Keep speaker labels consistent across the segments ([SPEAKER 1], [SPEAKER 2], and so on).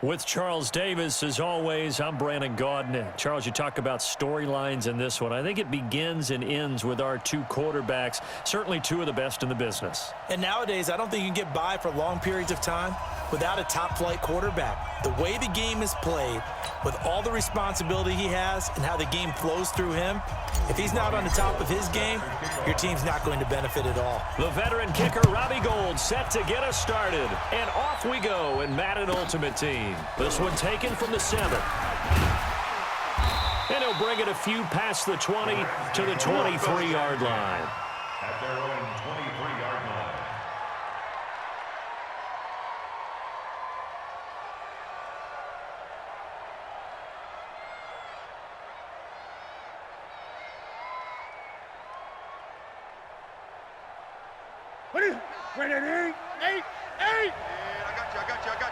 [SPEAKER 1] With Charles Davis, as always, I'm Brandon Gaudin. Charles, you talk about storylines in this one. I think it begins and ends with our two quarterbacks, certainly two of the best in the business.
[SPEAKER 2] And nowadays, I don't think you can get by for long periods of time without a top-flight quarterback. The way the game is played, with all the responsibility he has and how the game flows through him, if he's not on the top of his game, your team's not going to benefit at all.
[SPEAKER 1] The veteran kicker, Robbie Gould, set to get us started. And off we go in Madden Ultimate Team. This one taken from the 7. And he'll bring it a few past the 20 to the 23-yard line.
[SPEAKER 3] At their own 23-yard line.
[SPEAKER 4] Eight.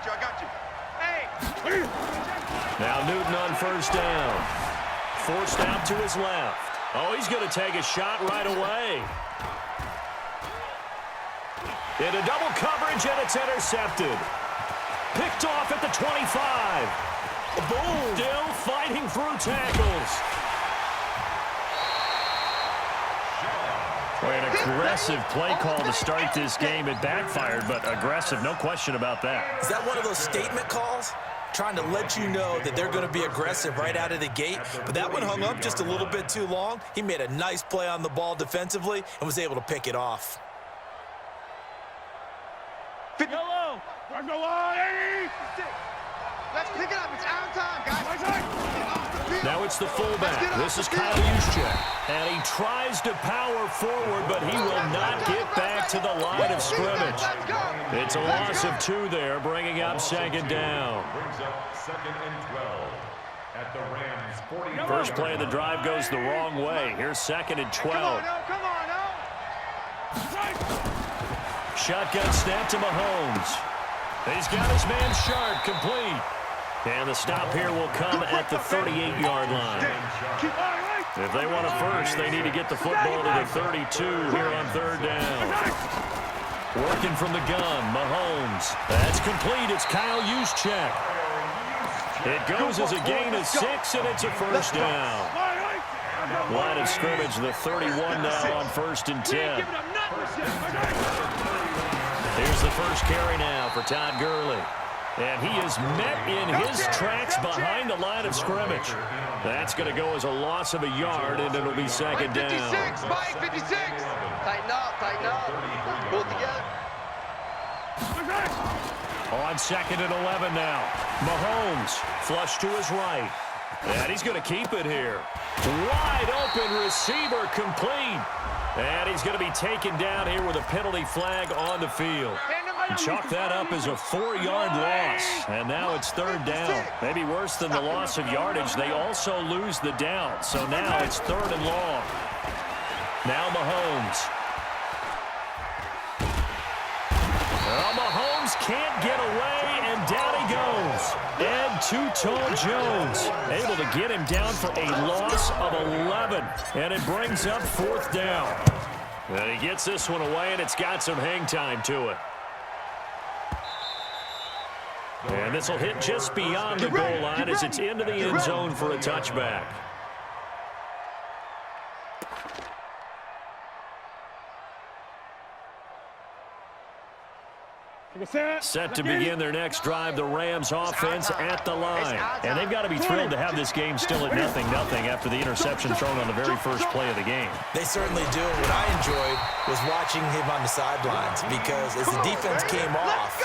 [SPEAKER 4] I got you. Hey.
[SPEAKER 1] Now Newton on first down. Forced out to his left. Oh, he's going to take a shot right away. Into double coverage, and it's intercepted. Picked off at the 25. Boom. Still fighting through tackles. An aggressive play call to start this game. It backfired, but aggressive, no question about that.
[SPEAKER 2] Is that one of those statement calls? Trying to let you know that they're going to be aggressive right out of the gate. But that one hung up just a little bit too long. He made a nice play on the ball defensively and was able to pick it off.
[SPEAKER 4] Yellow. Run the line. Let's pick it up. It's our time, guys.
[SPEAKER 1] Now it's the fullback. This is Kyle Juszczyk. And he tries to power forward, but he will not get back to the line of scrimmage. It's a loss of 2 there, bringing up second down.
[SPEAKER 3] Brings up 2nd and 12 at the Rams 40.
[SPEAKER 1] First play of the drive goes the wrong way. Here's 2nd and 12.
[SPEAKER 4] Come on,
[SPEAKER 1] Shotgun snap to Mahomes. He's got his man Sharp complete. And the stop here will come at the 38-yard line. If they want it first, they need to get the football to the 32 here on 3rd down. Working from the gun, Mahomes. That's complete. It's Kyle Juszczyk. It goes as a gain of 6, and it's a first down. Line of scrimmage, the 31 now on 1st and 10. Here's the first carry now for Todd Gurley. And he is met in his tracks behind the line of scrimmage. That's going to go as a loss of a yard, and it'll be second down.
[SPEAKER 4] 56, Mike, 56. Tighten up. Pull it together.
[SPEAKER 1] On 2nd and 11 now. Mahomes flush to his right. And he's going to keep it here. Wide open receiver complete. And he's going to be taken down here with a penalty flag on the field. Chalk that up as a 4-yard loss. And now it's 3rd down. Maybe worse than the loss of yardage, they also lose the down. So now it's 3rd and long. Now Mahomes. Well, Mahomes can't get away, and down he goes. And Too-Tall Jones able to get him down for a loss of 11. And it brings up 4th down. And he gets this one away, and it's got some hang time to it. And this will hit just beyond the goal line as it's into the end zone for a touchback. Set to begin their next drive, the Rams offense at the line. And they've got to be thrilled to have this game still at 0-0 after the interception thrown on the very first play of the game.
[SPEAKER 2] They certainly do. What I enjoyed was watching him on the sidelines because as the defense came off,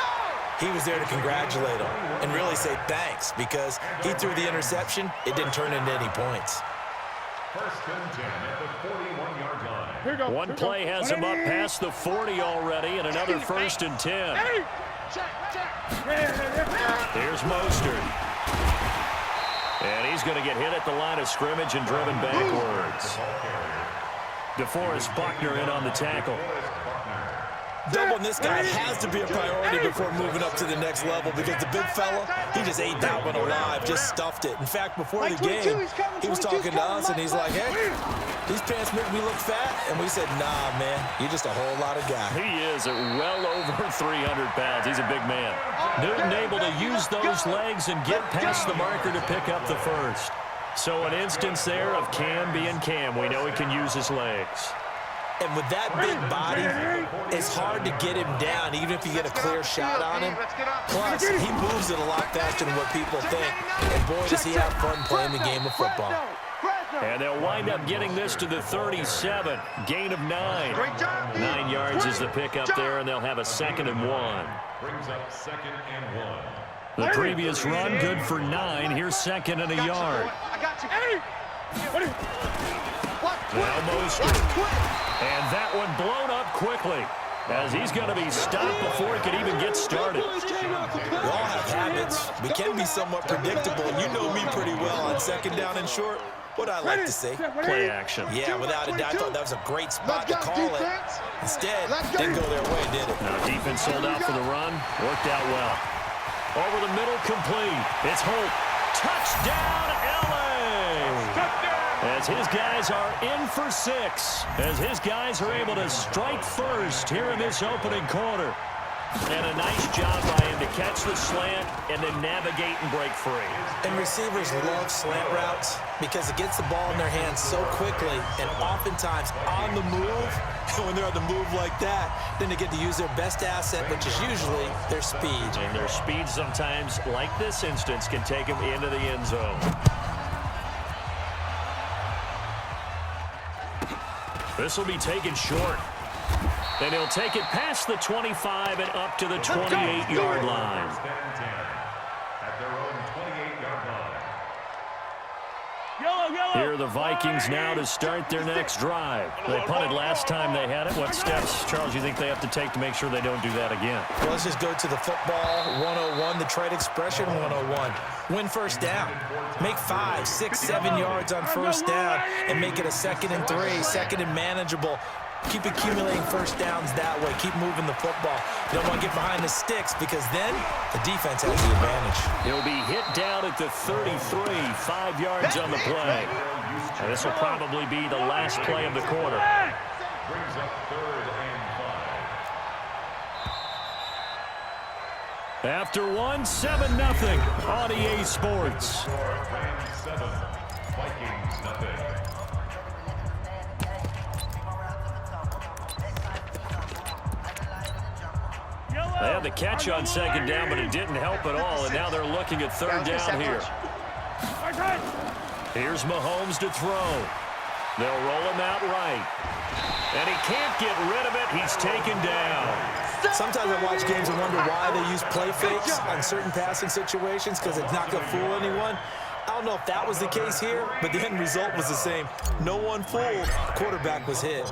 [SPEAKER 2] he was there to congratulate them and really say thanks because he threw the interception. It didn't turn into any points.
[SPEAKER 3] 1st and 10 at the 41-yard line.
[SPEAKER 1] One play has him up past the 40 already, and another 1st and 10. Here's Mostert. And he's going to get hit at the line of scrimmage and driven backwards. DeForest Buckner in on the tackle.
[SPEAKER 2] Doubling this guy has to be a priority before moving up to the next level because the big fella, he just ate that one alive, just stuffed it. In fact, before the game, he was talking to us, and he's like, hey, these pants make me look fat. And we said, nah, man, you're just a whole lot of guy.
[SPEAKER 1] He is at well over 300 pounds. He's a big man. Newton able to use those legs and get past the marker to pick up the first. So an instance there of Cam being Cam. We know he can use his legs.
[SPEAKER 2] And with that big body, it's hard to get him down, even if you get a clear shot on him. Plus, he moves it a lot faster than what people think. And boy, does he have fun playing the game of football.
[SPEAKER 1] And they'll wind up getting this to the 37. Gain of 9. 9 yards is the pickup there, and they'll have a 2nd and 1.
[SPEAKER 3] Brings up 2nd and 1.
[SPEAKER 1] The previous run, good for 9. Here's 2nd and a yard. Now Mostert. And that one blown up quickly, as he's going to be stopped before he can even get started.
[SPEAKER 2] We all have habits. We can be somewhat predictable. You know me pretty well on 2nd down and short. What I like to say?
[SPEAKER 1] Play action.
[SPEAKER 2] Yeah, without a doubt, I thought that was a great spot to call it. Instead, didn't go their way, did it?
[SPEAKER 1] Now defense sold out for the run. Worked out well. Over the middle, complete. It's Holt. Touchdown, L.A. As his guys are in for 6. As his guys are able to strike first here in this opening quarter. And a nice job by him to catch the slant and then navigate and break free.
[SPEAKER 2] And receivers love slant routes because it gets the ball in their hands so quickly and oftentimes on the move. And when they're on the move like that, then they get to use their best asset, which is usually their speed.
[SPEAKER 1] And their speed sometimes, like this instance, can take them into the end zone. This will be taken short. And he'll take it past the 25 and up to the 28-yard line.
[SPEAKER 3] At their own 28-yard line.
[SPEAKER 1] Here are the Vikings now to start their next drive. They punted last time they had it. What steps, Charles, you think they have to take to make sure they don't do that again?
[SPEAKER 2] Well, let's just go to the football 101, the trade expression 101. Win first down. Make 5, 6, 7 yards on first down and make it a 2nd and 3, 2nd and manageable. Keep accumulating first downs that way. Keep moving the football. You don't want to get behind the sticks because then the defense has the advantage.
[SPEAKER 1] He'll be hit down at the 33, 5 yards on the play. And this will probably be the last play of the quarter.
[SPEAKER 3] Brings up 3rd and 5.
[SPEAKER 1] After 1, 7-0 on EA Sports.
[SPEAKER 3] Rams 7, Vikings nothing.
[SPEAKER 1] They had the catch on 2nd down, but it didn't help at all, and now they're looking at 3rd down here. Here's Mahomes to throw. They'll roll him out right. And he can't get rid of it. He's taken down.
[SPEAKER 2] Sometimes I watch games and wonder why they use play fakes on certain passing situations because it's not going to fool anyone. I don't know if that was the case here, but the end result was the same. No one fooled. Quarterback was hit.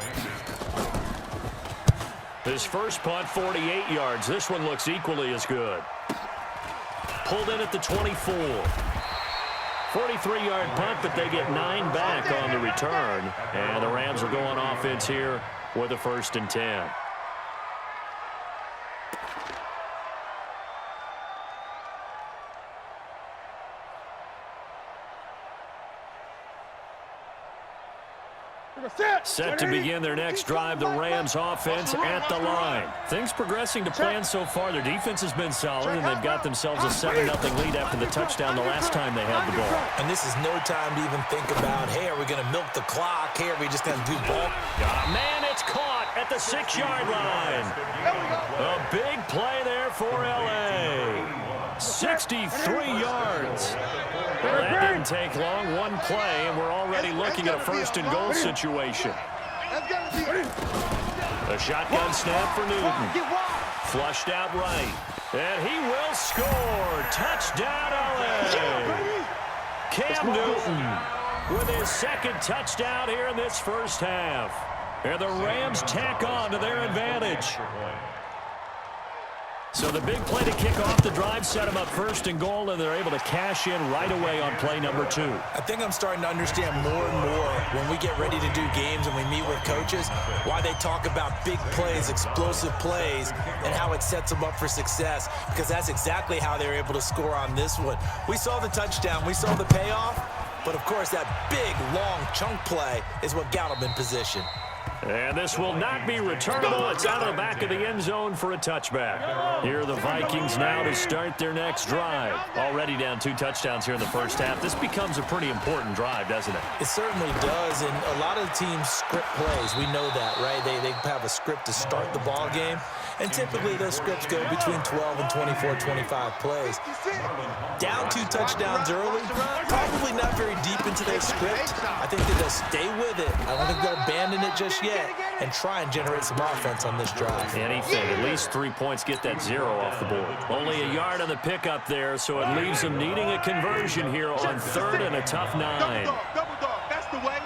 [SPEAKER 1] His first punt, 48 yards. This one looks equally as good. Pulled in at the 24. 43-yard punt, but they get 9 back on the return. And the Rams will go on offense here with a 1st and 10. Set to begin their next drive, the Rams offense at the line. Things progressing to plan so far. Their defense has been solid, and they've got themselves a 7-0 lead after the touchdown the last time they had the ball.
[SPEAKER 2] And this is no time to even think about, hey, are we going to milk the clock? Hey, are we just going to do ball?
[SPEAKER 1] Man, it's caught at the 6-yard line. A big play there for L.A. 63 yards. Well, that didn't take long. One play, and we're already looking at a 1st and goal situation. A shotgun snap for Newton. Flushed out right. And he will score. Touchdown, L.A. Cam Newton with his 2nd touchdown here in this first half. And the Rams tack on to their advantage. So the big play to kick off the drive set them up first and goal, and they're able to cash in right away on play number 2.
[SPEAKER 2] I think I'm starting to understand more and more when we get ready to do games and we meet with coaches why they talk about big plays, explosive plays, and how it sets them up for success, because that's exactly how they were able to score on this one. We saw the touchdown. We saw the payoff. But, of course, that big, long chunk play is what got them in position.
[SPEAKER 1] And this will not be returnable. It's out of the back of the end zone for a touchback. Here are the Vikings now to start their next drive. Already down 2 touchdowns here in the first half. This becomes a pretty important drive, doesn't it?
[SPEAKER 2] It certainly does, and a lot of teams script plays. We know that, right? They have a script to start the ball game, and typically those scripts go between 12 and 24, 25 plays. Down 2 touchdowns early, probably not very deep into their script. I think that they'll stay with it. I don't think they'll abandon it just yet and try and generate some offense on this drive.
[SPEAKER 1] Anything, at least 3 points, get that 0 off the board. Only a yard on the pickup there, so it leaves them needing a conversion here on 3rd and a tough 9.
[SPEAKER 4] Double dog, that's the way.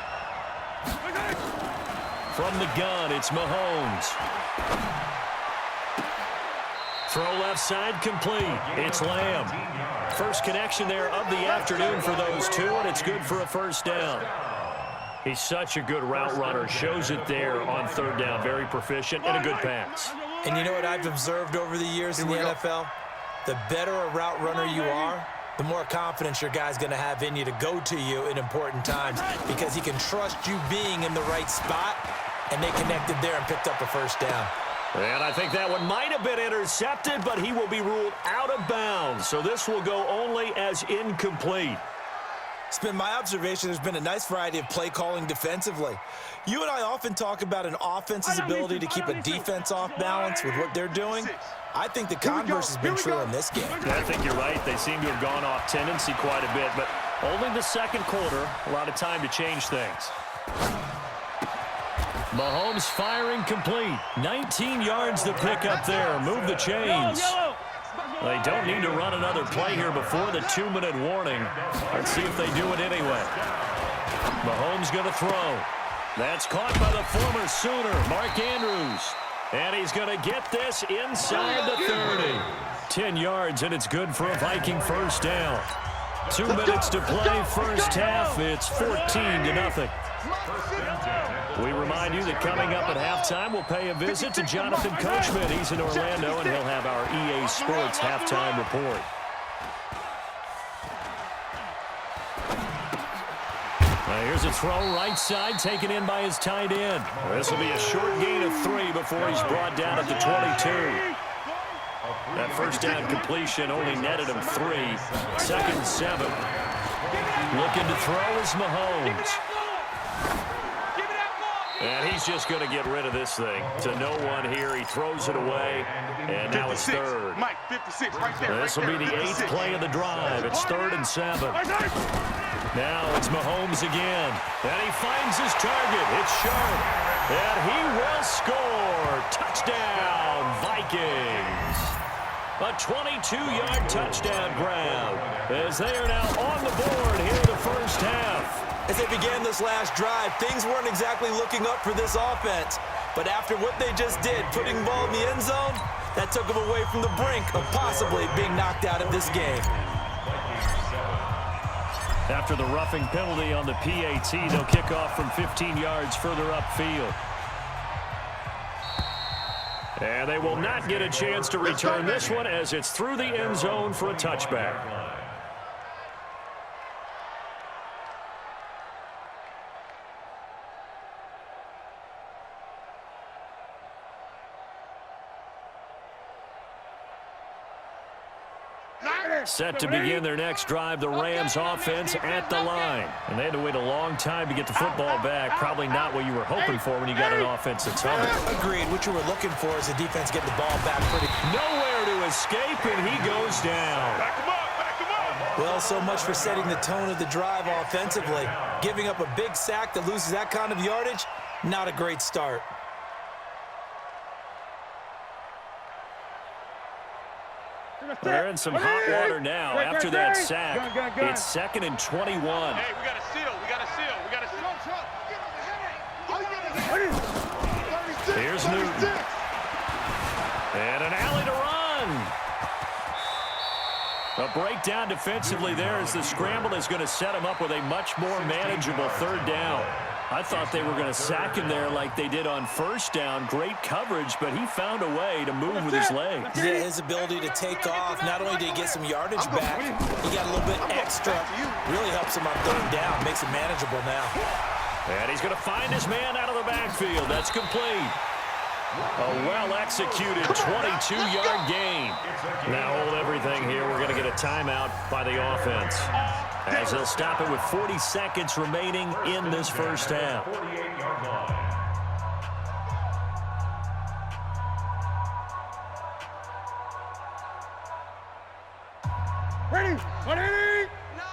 [SPEAKER 1] From the gun, it's Mahomes. Throw left side complete. It's Lamb. First connection there of the afternoon for those two, and it's good for a first down. He's such a good route runner. Shows it there on 3rd down. Very proficient and a good pass.
[SPEAKER 2] And you know what I've observed over the years in the NFL? The better a route runner you are, the more confidence your guy's going to have in you to go to you in important times, because he can trust you being in the right spot, and they connected there and picked up a first down.
[SPEAKER 1] And I think that one might have been intercepted, but he will be ruled out of bounds. So this will go only as incomplete.
[SPEAKER 2] It's been my observation there's been a nice variety of play calling defensively. You and I often talk about an offense's ability to keep a defense off balance with what they're doing. I think the converse has been true in this game.
[SPEAKER 1] Yeah, I think you're right. They seem to have gone off tendency quite a bit, but only the second quarter, a lot of time to change things. Mahomes firing complete. 19 yards to pick up there. Move the chains. They don't need to run another play here before the 2-minute warning. Let's see if they do it anyway. Mahomes going to throw. That's caught by the former Sooner, Mark Andrews. And he's going to get this inside the 30. 10 yards, and it's good for a Viking first down. 2 minutes to play first half. It's 14-0. We remind you that coming up at halftime, we'll pay a visit to Jonathan Coachman. He's in Orlando, and he'll have our EA Sports halftime report. Here's a throw right side, taken in by his tight end. This will be a short gain of 3 before he's brought down at the 22. That first down completion only netted him 3. 2nd and 7. Looking to throw is Mahomes. And he's just going to get rid of this thing. To no one here. He throws it away. And now it's 3rd.
[SPEAKER 4] Mike, 56 right there.
[SPEAKER 1] This will be the 8th play of the drive. It's 3rd and 7. Now it's Mahomes again. And he finds his target. It's sharp. And he will score. Touchdown, Vikings. A 22-yard touchdown grab. As they are now on the board here in the first half.
[SPEAKER 2] As they began this last drive, things weren't exactly looking up for this offense. But after what they just did, putting the ball in the end zone, that took them away from the brink of possibly being knocked out of this game.
[SPEAKER 1] After the roughing penalty on the PAT, they'll kick off from 15 yards further upfield. And they will not get a chance to return this one as it's through the end zone for a touchback. Set to begin their next drive, the Rams offense at the line. And they had to wait a long time to get the football back. Probably not what you were hoping for when you got an offense that's humming.
[SPEAKER 2] Agreed. What you were looking for is the defense getting the ball back pretty.
[SPEAKER 1] Nowhere to escape, and he goes down.
[SPEAKER 4] Back him up, back him up.
[SPEAKER 2] Well, so much for setting the tone of the drive offensively. Giving up a big sack that loses that kind of yardage, not a great start.
[SPEAKER 1] They're in some hot water now after that sack. It's 2nd and 21.
[SPEAKER 4] Hey, we got to seal, we got to seal, we got to seal.
[SPEAKER 1] Here's Newton. And an alley to run. A breakdown defensively there as the scramble is going to set him up with a much more manageable third down. I thought they were going to sack him there like they did on first down. Great coverage, but he found a way to move with his legs.
[SPEAKER 2] Yeah, his ability to take off, not only did he get some yardage back, he got a little bit extra. Really helps him on third down, makes it manageable now.
[SPEAKER 1] And he's going to find his man out of the backfield. That's complete. A well-executed 22-yard gain. Now hold everything here. We're going to get a timeout by the offense, as they'll stop it with 40 seconds remaining in this first half.
[SPEAKER 4] Ready? Ready? 9.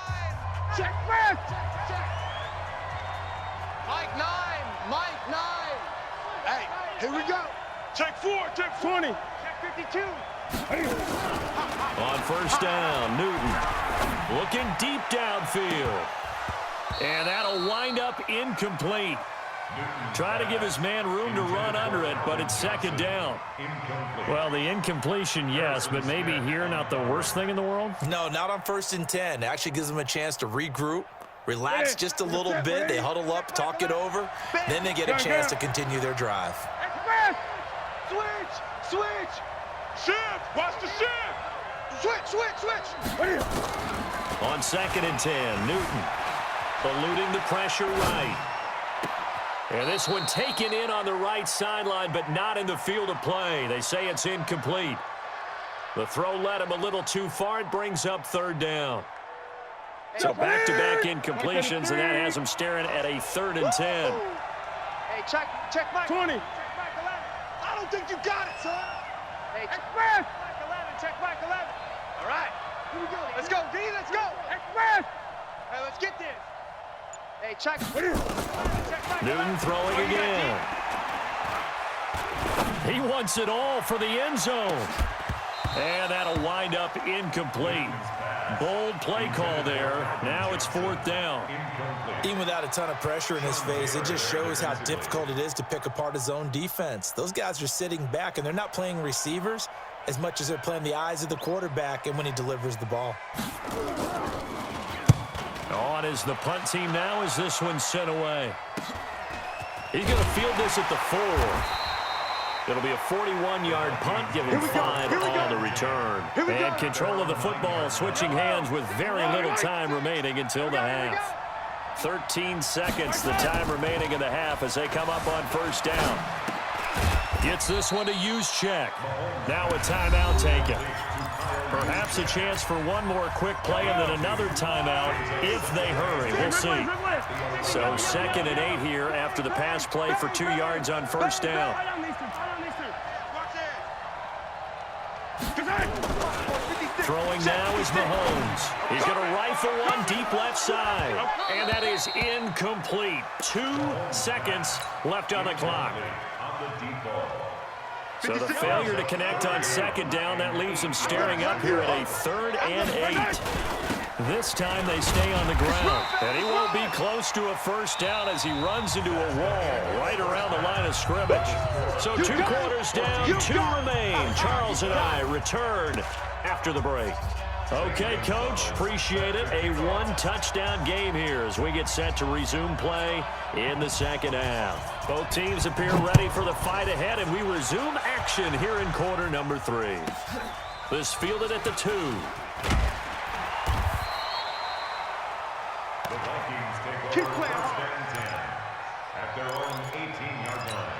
[SPEAKER 4] Check left. Check. Mike 9. Mike 9. Hey, here we go. Check 4. Check 20. Check 52.
[SPEAKER 1] On first down, Newton looking deep downfield. And that'll wind up incomplete. Try to give his man room to run under it, but it's second down. Well, the incompletion, yes, but maybe here not the worst thing in the world?
[SPEAKER 2] No, not on 1st and 10. It actually gives them a chance to regroup, relax just a little bit. They huddle up, talk it over. Then they get a chance to continue their drive.
[SPEAKER 4] Switch. Switch. Shift. Watch the shift. Switch. Switch. Switch.
[SPEAKER 1] On 2nd and 10, Newton eluding the pressure right. And this one taken in on the right sideline, but not in the field of play. They say it's incomplete. The throw led him a little too far. It brings up third down. So back-to-back incompletions, and that has him staring at a 3rd and 10.
[SPEAKER 4] Hey, check Mike. 20. Check Mike 11. I don't think you got it, son. Hey, check Mike 11. Check Mike 11. All right. Here we go. Let's go, D. Let's go. Hey, let's get this. Hey, check.
[SPEAKER 1] Newton throwing again. He wants it all for the end zone. And that'll wind up incomplete. Bold play call there. Now it's 4th down.
[SPEAKER 2] Even without a ton of pressure in his face, it just shows how difficult it is to pick apart his own defense. Those guys are sitting back, and they're not playing receivers as much as they're playing the eyes of the quarterback and when he delivers the ball.
[SPEAKER 1] On is the punt team now as this one's sent away. He's going to field this at the 4. It'll be a 41-yard punt, giving 5 on the return. And control of the football switching hands with very little time remaining until the half. 13 seconds, the time remaining in the half as they come up on first down. Gets this one to use check. Now a timeout taken. Perhaps a chance for one more quick play and then another timeout if they hurry. We'll see. So 2nd and 8 here after the pass play for 2 yards on first down. Throwing now is Mahomes. He's going to rifle one deep left side. And that is incomplete. 2 seconds left on the clock. So the failure to connect on 2nd down, that leaves them staring up here at a 3rd and 8. This time they stay on the ground. And he won't be close to a first down as he runs into a wall right around the line of scrimmage. So 2 quarters down, 2 remain. Charles and I return after the break. Okay, Coach, appreciate it. A 1-touchdown game here as we get set to resume play in the second half. Both teams appear ready for the fight ahead, and we resume action here in quarter number 3. This fielded at the 2.
[SPEAKER 3] The Vikings take over first and 10 at their own 18-yard line.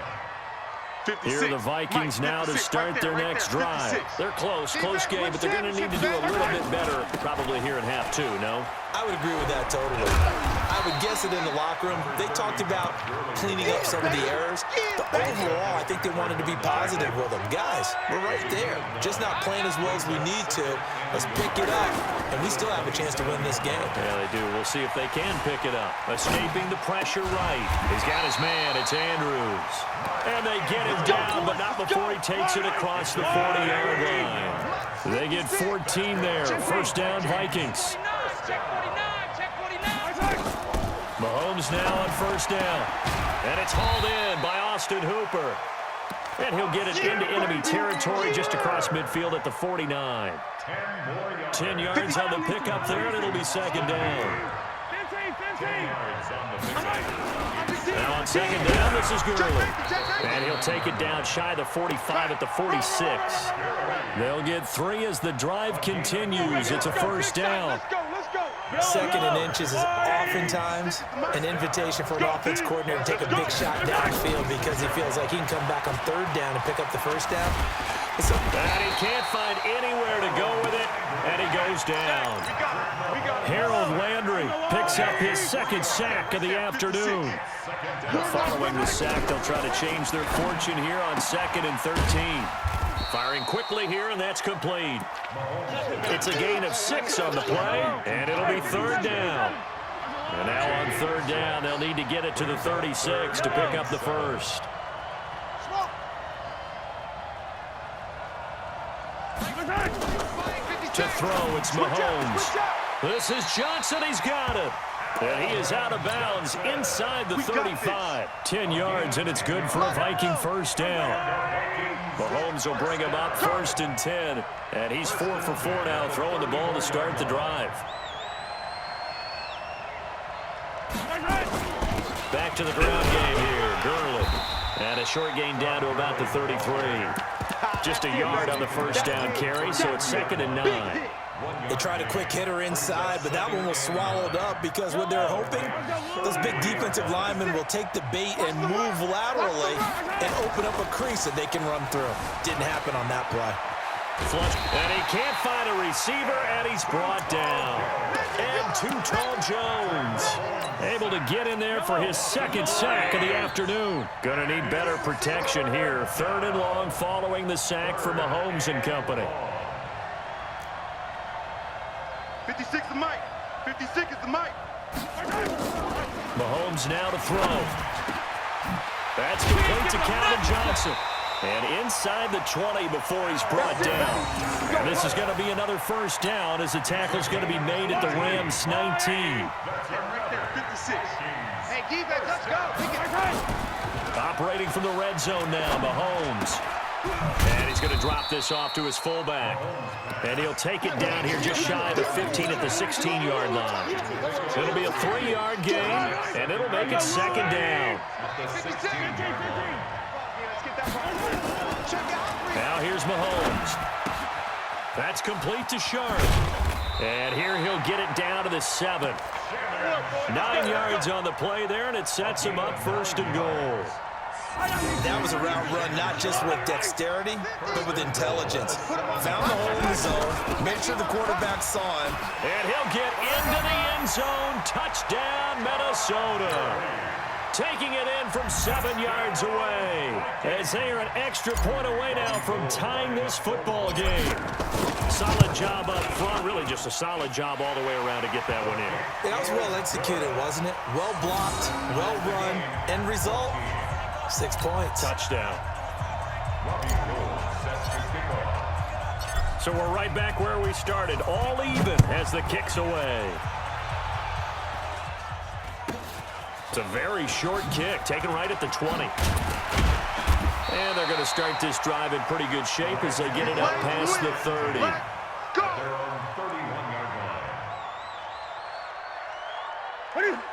[SPEAKER 1] Here are the Vikings now to start their next drive. They're close game, but they're going to need to do a little bit better probably here in half 2, no?
[SPEAKER 2] I would agree with that totally. I would guess that in the locker room, they talked about cleaning up some of the errors, but overall, I think they wanted to be positive with them. Guys, we're right there. Just not playing as well as we need to. Let's pick it up, and we still have a chance to win this game.
[SPEAKER 1] Yeah, they do. We'll see if they can pick it up. Escaping the pressure right. He's got his man. It's Andrews. And they get him down, but not before he takes it across the 40-yard line. They get 14 there. First down, Vikings. Mahomes now on first down. And it's hauled in by Austin Hooper. And he'll get it into enemy territory just across midfield at the 49. 10 yards on the pickup there, and it'll be second down. Now on second down, this is Gurley. And he'll take it down shy of the 45 at the 46. They'll get 3 as the drive continues. It's a first down.
[SPEAKER 2] Second and inches is oftentimes an invitation for an offense coordinator to take a big shot downfield because he feels like he can come back on third down and pick up the first down.
[SPEAKER 1] And he can't find anywhere to go with it, and he goes down. Harold Landry picks up his second sack of the afternoon. Following the sack, they'll try to change their fortune here on 2nd and 13. Firing quickly here, and that's complete. It's a gain of 6 on the play, and it'll be third down. And now on third down, they'll need to get it to the 36 to pick up the first. To throw, it's Mahomes. This is Johnson. He's got it. And he is out of bounds inside the 35. 10 yards, and it's good for a Viking first down. Mahomes will bring him up 1st and 10. And he's 4 for 4 now, throwing the ball to start the drive. Back to the ground game here. Gurley. And a short gain down to about the 33. Just a yard on the first down carry, so it's 2nd and 9.
[SPEAKER 2] They tried a quick hitter inside, but that one was swallowed up because what they're hoping, those big defensive linemen will take the bait and move laterally and open up a crease that they can run through. Didn't happen on that play.
[SPEAKER 1] Flush, and he can't find a receiver, and he's brought down. And Too Tall Jones able to get in there for his second sack of the afternoon. Gonna need better protection here. 3rd and long following the sack for Mahomes and company.
[SPEAKER 4] 56 is Mike. 56 is the Mike.
[SPEAKER 1] Mahomes now to throw. That's complete to Calvin Johnson. And inside the 20 before he's brought down. And this is going to be another first down as the tackle's going to be made at the Rams 19.
[SPEAKER 4] Right there, 56. Hey, defense, let's go.
[SPEAKER 1] Operating from the red zone now, Mahomes. And he's going to drop this off to his fullback. And he'll take it down here just shy of the 15 at the 16-yard line. It'll be a 3-yard gain, and it'll make it second down. Now here's Mahomes. That's complete to Sharp. And here he'll get it down to the 7. 9 yards on the play there, and it sets him up 1st and goal.
[SPEAKER 2] That was a route run not just with dexterity, but with intelligence. Found the hole in the zone, made sure the quarterback saw him.
[SPEAKER 1] And he'll get into the end zone. Touchdown, Minnesota. Taking it in from 7 yards away, as they are an extra point away now from tying this football game. Solid job up front, really just a solid job all the way around to get that one in.
[SPEAKER 2] That was well executed, wasn't it? Well blocked, well run, end result, 6 points.
[SPEAKER 1] Touchdown. So we're right back where we started, all even as the kick's away. It's a very short kick, taken right at the 20. And they're going to start this drive in pretty good shape as they get it up past the 30.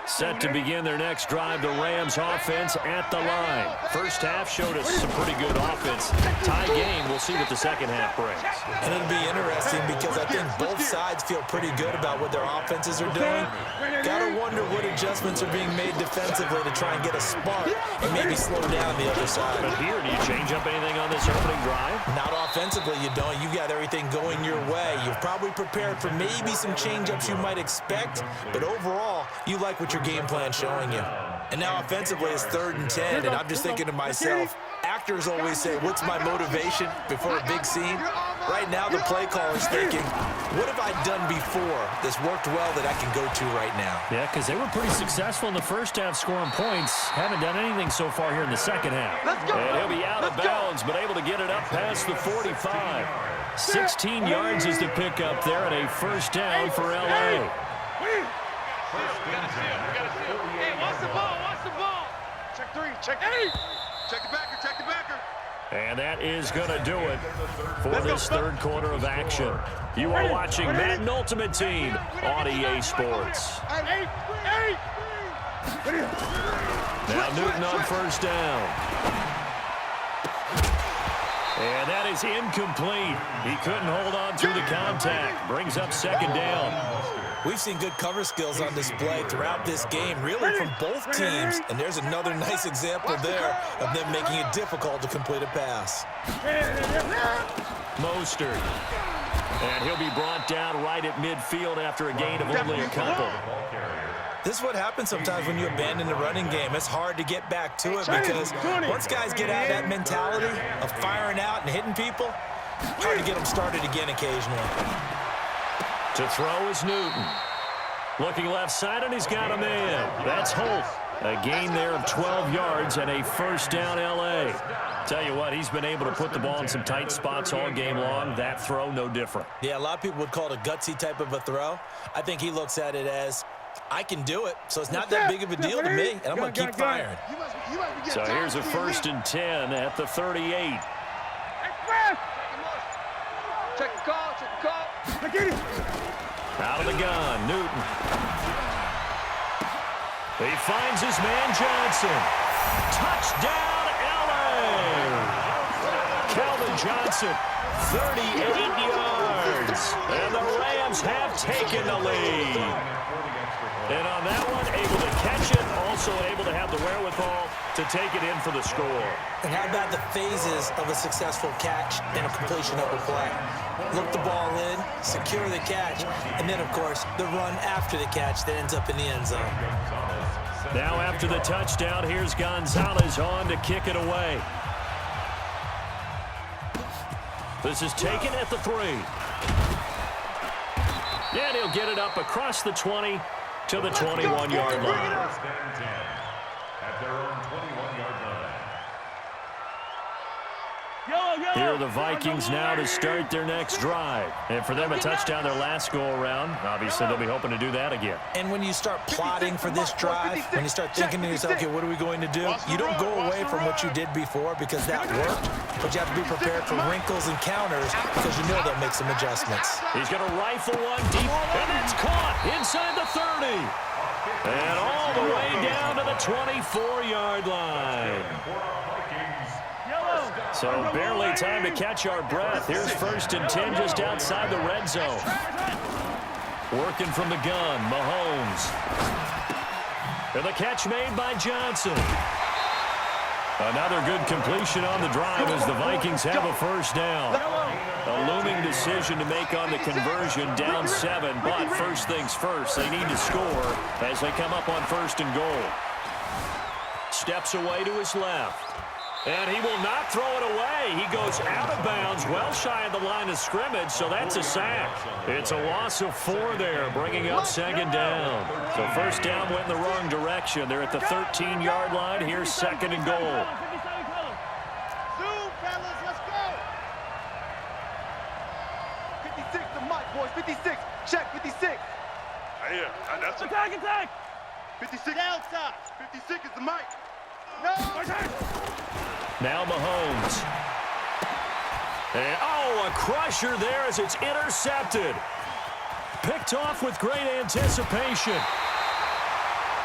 [SPEAKER 1] Set to begin their next drive, the Rams offense at the line. First half showed us some pretty good offense. Tie game, we'll see what the second half brings.
[SPEAKER 2] And it'll be interesting because I think both sides feel pretty good about what their offenses are doing. Gotta wonder what adjustments are being made defensively to try and get a spark and maybe slow down the other side.
[SPEAKER 1] But here, do you change up anything on this opening drive?
[SPEAKER 2] Not offensively, you don't. You got everything going your way. You've probably prepared for maybe some change-ups you might expect, but overall, you like what your game plan's showing you. And now offensively, it's 3rd and 10, and I'm just thinking to myself, actors always say, what's my motivation before a big scene? Right now, the play caller's thinking, what have I done before that's worked well that I can go to right now?
[SPEAKER 1] Yeah, because they were pretty successful in the first half scoring points. Haven't done anything so far here in the second half. And he'll be out of bounds, but able to get it up past the 45. 16 yards is the pickup there, and a first down for L.A.
[SPEAKER 4] Hey, watch the ball, watch the ball. Check 3, check 8. Check the backer, check the backer.
[SPEAKER 1] And that is going to do it for this third quarter of action. You are watching Madden Ultimate Team on EA Sports. Now Newton on first down. And that is incomplete. He couldn't hold on through the contact. Brings up second down.
[SPEAKER 2] We've seen good cover skills on display throughout this game, really from both teams. And there's another nice example there of them making it difficult to complete a pass.
[SPEAKER 1] Mostert. And he'll be brought down right at midfield after a gain of only a couple.
[SPEAKER 2] This is what happens sometimes when you abandon the running game. It's hard to get back to it because once guys get out of that mentality of firing out and hitting people, hard to get them started again occasionally.
[SPEAKER 1] To throw is Newton. Looking left side, and he's got a man. That's Holt. A gain there of 12 yards and a first down L.A. Tell you what, he's been able to put the ball in some tight spots all game long. That throw, no different.
[SPEAKER 2] Yeah, a lot of people would call it a gutsy type of a throw. I think he looks at it as, I can do it, so it's not that big of a deal to me, and I'm going to keep firing.
[SPEAKER 1] So here's a 1st and 10 at the 38.
[SPEAKER 4] Check the call, check the call.
[SPEAKER 1] Out of the gun, Newton. He finds his man Johnson. Touchdown, L.A. Calvin Johnson, 38 yards. And the Rams have taken the lead. And on that one, able to catch it, also able to have the wherewithal to take it in for the score.
[SPEAKER 2] And how about the phases of a successful catch and a completion of a play? Look the ball in, secure the catch, and then, of course, the run after the catch that ends up in the end zone.
[SPEAKER 1] Now after the touchdown, here's Gonzalez on to kick it away. This is taken at the 3. And he'll get it up across the 20 to the 21-yard line.
[SPEAKER 3] At their own 21-yard line.
[SPEAKER 1] Here are the Vikings now to start their next drive. And for them, a touchdown their last go-around. Obviously, they'll be hoping to do that again.
[SPEAKER 2] And when you start plotting for this drive, when you start thinking to yourself, okay, what are we going to do? You don't go away from what you did before because that worked, but you have to be prepared for wrinkles and counters because you know they'll make some adjustments.
[SPEAKER 1] He's going to rifle one deep, and that's caught inside the 30. And all the way down to the 24-yard line. So barely time to catch our breath. Here's 1st and 10 just outside the red zone. Working from the gun, Mahomes. And the catch made by Johnson. Another good completion on the drive as the Vikings have a first down. A looming decision to make on the conversion, down 7, but first things first, they need to score as they come up on 1st and goal. Steps away to his left. And he will not throw it away. He goes out of bounds, well shy of the line of scrimmage, so that's a sack. It's a loss of 4 there, bringing up second down. So first down went in the wrong direction. They're at the 13-yard line. Here's 2nd and goal.
[SPEAKER 4] Zoom, fellas, let's go. 56, the mic, boys. 56. Check, 56.
[SPEAKER 5] Yeah, that's a
[SPEAKER 4] Attack. 56 outside. 56 is the mic. No.
[SPEAKER 1] Now Mahomes. And, a crusher there as it's intercepted. Picked off with great anticipation.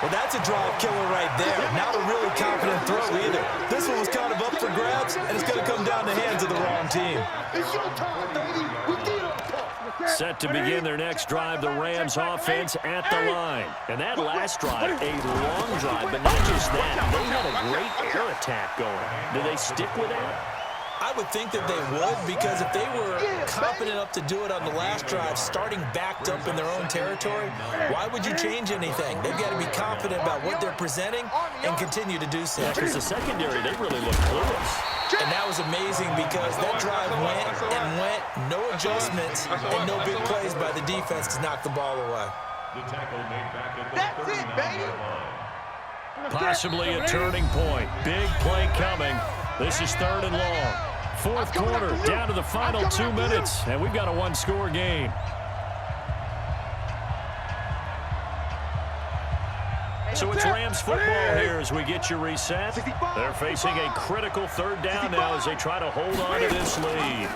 [SPEAKER 2] Well, that's a drive killer right there. Not a really confident throw either. This one was kind of up for grabs, and it's going to come down the hands of the wrong team.
[SPEAKER 4] It's your time, baby. We did our part.
[SPEAKER 1] Set to begin their next drive, the Rams offense at the line. And that last drive, a long drive, but not just that. They had a great air attack going. Do they stick with that?
[SPEAKER 2] I would think that they would, because if they were confident enough to do it on the last drive, starting backed up in their own territory, why would you change anything? They've got to be confident about what they're presenting and continue to do so.
[SPEAKER 1] Because the secondary, they really look clueless.
[SPEAKER 2] And that was amazing because that drive went and went, no adjustments, and no big plays by the defense to knock the ball away.
[SPEAKER 3] The tackle made back at the
[SPEAKER 4] That's it,
[SPEAKER 3] 39-yard
[SPEAKER 4] baby.
[SPEAKER 3] line.
[SPEAKER 1] Possibly a turning point. Big play coming. This is 3rd and long. 4th quarter, down to the final 2 minutes, and we've got a 1-score game. So it's Rams football here as we get you reset. They're facing a critical third down now as they try to hold on to this lead.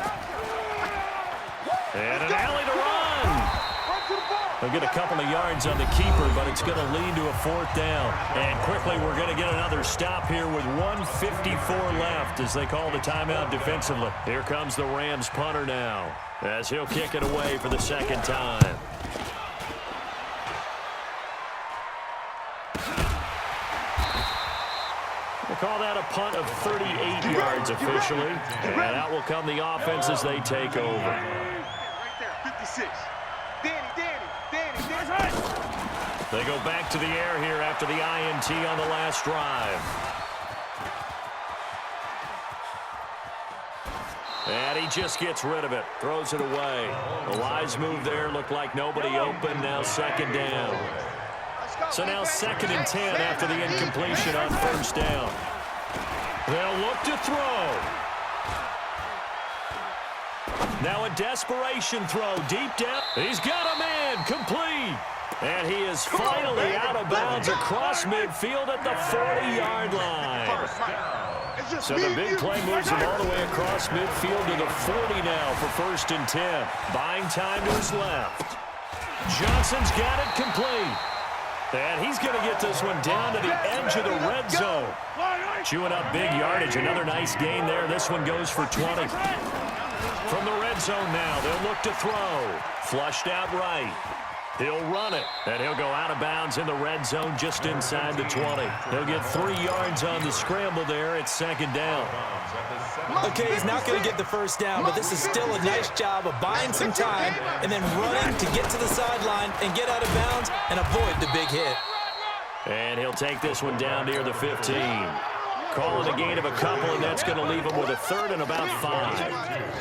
[SPEAKER 1] And an alley to run. They'll get a couple of yards on the keeper, but it's going to lead to a fourth down. And quickly, we're going to get another stop here with 1:54 left as they call the timeout defensively. Here comes the Rams punter now as he'll kick it away for the second time. They call that a punt of 38 yards officially. And out will come the offense as they take over.
[SPEAKER 4] Right there, 56. Danny.
[SPEAKER 1] They go back to the air here after the INT on the last drive. And he just gets rid of it. Throws it away. The wise move there. Looked like nobody open. Now second down. So now 2nd and 10 after the incompletion on first down. They'll look to throw. Now a desperation throw deep down. He's got a man complete. And he is finally out of bounds across midfield at the 40-yard line. So the big play moves him all the way across midfield to the 40 now for 1st and 10. Buying time to his left. Johnson's got it complete. And he's going to get this one down to the edge of the red zone. Chewing up big yardage. Another nice gain there. This one goes for 20. From the red zone now, they'll look to throw. Flushed out right. He'll run it, and he'll go out of bounds in the red zone just inside the 20. He'll get 3 yards on the scramble there at second down.
[SPEAKER 2] Okay, he's not going to get the first down, but this is still a nice job of buying some time and then running to get to the sideline and get out of bounds and avoid the big hit.
[SPEAKER 1] And he'll take this one down near the 15. Calling a gain of a couple, and that's going to leave him with a 3rd and about 5.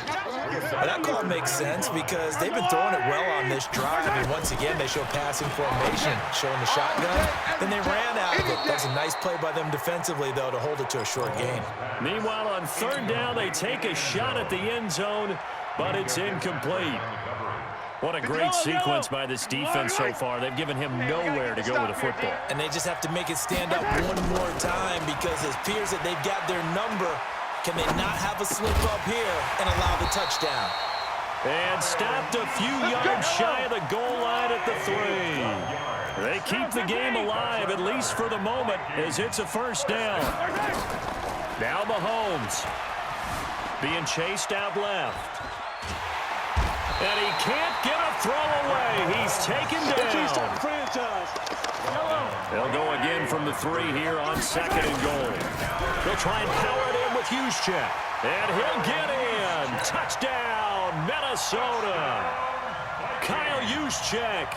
[SPEAKER 2] Well, that call makes sense because they've been throwing it well on this drive. And once again, they show passing formation, showing the shotgun. Then they ran out of it. That's a nice play by them defensively, though, to hold it to a short gain.
[SPEAKER 1] Meanwhile, on 3rd down, they take a shot at the end zone, but it's incomplete. What a great sequence by this defense so far. They've given him nowhere to go with the football.
[SPEAKER 2] And they just have to make it stand up one more time because it appears that they've got their number. Can they not have a slip up here and allow the touchdown?
[SPEAKER 1] And stopped a few yards shy of the goal line at the 3. They keep the game alive, at least for the moment, as it's a first down. Now Mahomes being chased out left. And he can't get a throw away. He's taken down. They'll go again from the 3 here on 2nd and goal. They'll try and power it in with Juszczyk. And he'll get in. Touchdown, Minnesota. Kyle Juszczyk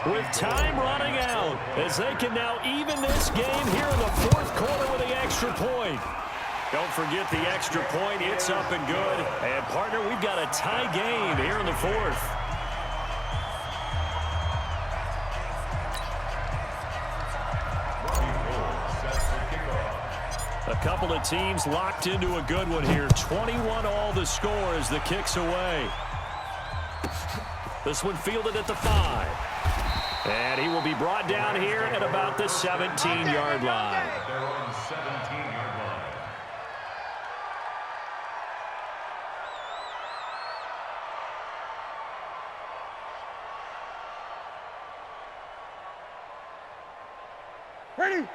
[SPEAKER 1] with time running out as they can now even this game here in the 4th quarter with the extra point. Don't forget the extra point. It's up and good. And, partner, we've got a tie game here in the 4th. A couple of teams locked into a good one here. 21 all the score as the kick's away. This one fielded at the 5. And he will be brought down here at about the 17-yard line.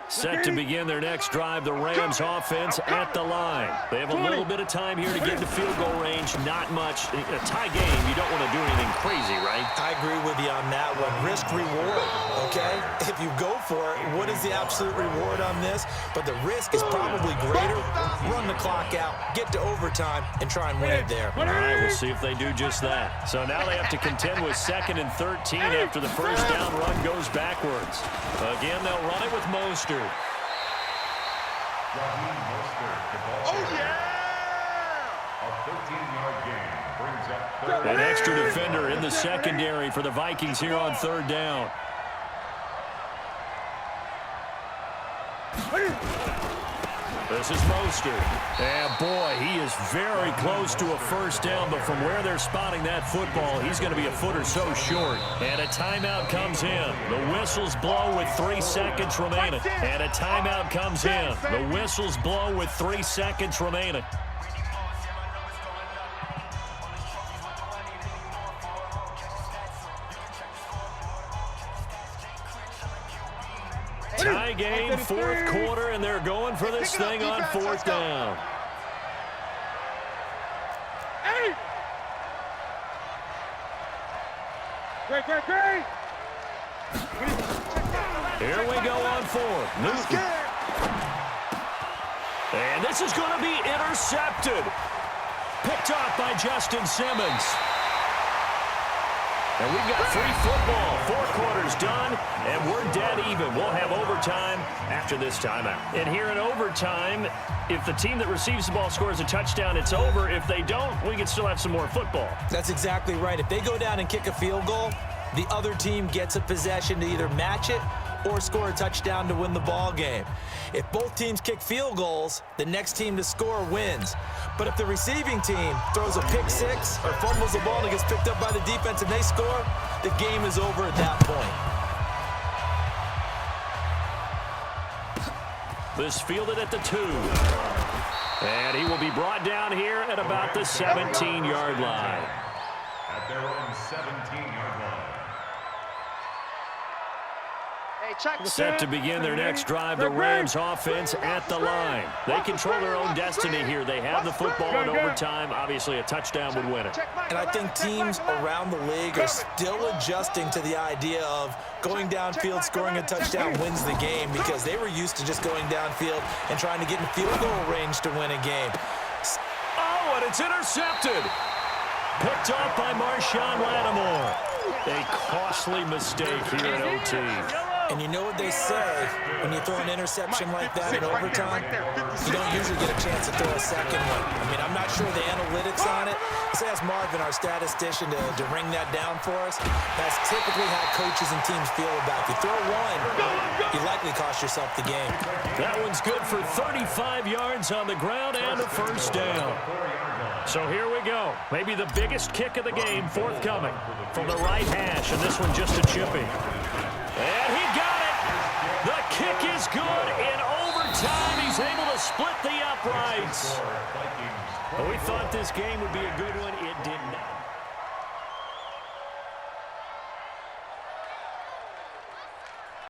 [SPEAKER 1] Set to begin their next drive, the Rams offense at the line. They have a little bit of time here to get into field goal range. Not much. A tie game, you don't want to do anything crazy, right?
[SPEAKER 2] I agree with you on that one. Risk reward, okay? If you go for it, what is the absolute reward on this? But the risk is probably greater. Run the clock out, get to overtime, and try and win it there.
[SPEAKER 1] All right, we'll see if they do just that. So now they have to contend with 2nd and 13 after the first down run goes backwards. Again, they'll run it with Mostert.
[SPEAKER 4] Oh, yeah!
[SPEAKER 3] A 13-yard gain brings up
[SPEAKER 1] An extra defender in the secondary for the Vikings here on 3rd down. This is Mostert. And, boy, he is very close to a first down, but from where they're spotting that football, he's going to be a foot or so short. And a timeout comes in. The whistles blow with 3 seconds remaining. And a timeout comes in. The whistles blow with 3 seconds remaining. Tie game, fourth quarter, and they're going for this thing on fourth down. Here we go on fourth. Newton. And this is going to be intercepted. Picked off by Justin Simmons. And we've got free football. 4 quarters done, and we're dead even. We'll have overtime after this timeout. And here in overtime, if the team that receives the ball scores a touchdown, it's over. If they don't, we can still have some more football.
[SPEAKER 2] That's exactly right. If they go down and kick a field goal, the other team gets a possession to either match it or score a touchdown to win the ball game. If both teams kick field goals, the next team to score wins. But if the receiving team throws a pick six or fumbles the ball and it gets picked up by the defense and they score, the game is over at that point.
[SPEAKER 1] This fielded at the 2. And he will be brought down here at about the 17-yard line.
[SPEAKER 3] At their own 17-yard line.
[SPEAKER 1] Set to begin their next drive, the Rams offense at the line. They control their own destiny here. They have the football in overtime. Obviously, a touchdown would win it.
[SPEAKER 2] And I think teams around the league are still adjusting to the idea of going downfield, scoring a touchdown wins the game, because they were used to just going downfield and trying to get in field goal range to win a game.
[SPEAKER 1] Oh, and it's intercepted. Picked off by Marshawn Lattimore. A costly mistake here in OT.
[SPEAKER 2] And you know what they say, when you throw an interception like that in overtime, you don't usually get a chance to throw a second one. I mean, I'm not sure the analytics on it. Let's ask Marvin, our statistician, to ring that down for us. That's typically how coaches and teams feel about it. You throw one, you likely cost yourself the game.
[SPEAKER 1] That one's good for 35 yards on the ground and a first down. So here we go. Maybe the biggest kick of the game forthcoming from the right hash, and this one just a chippy. And he got it. The kick is good in overtime. He's able to split the uprights. But we thought this game would be a good one. It did not.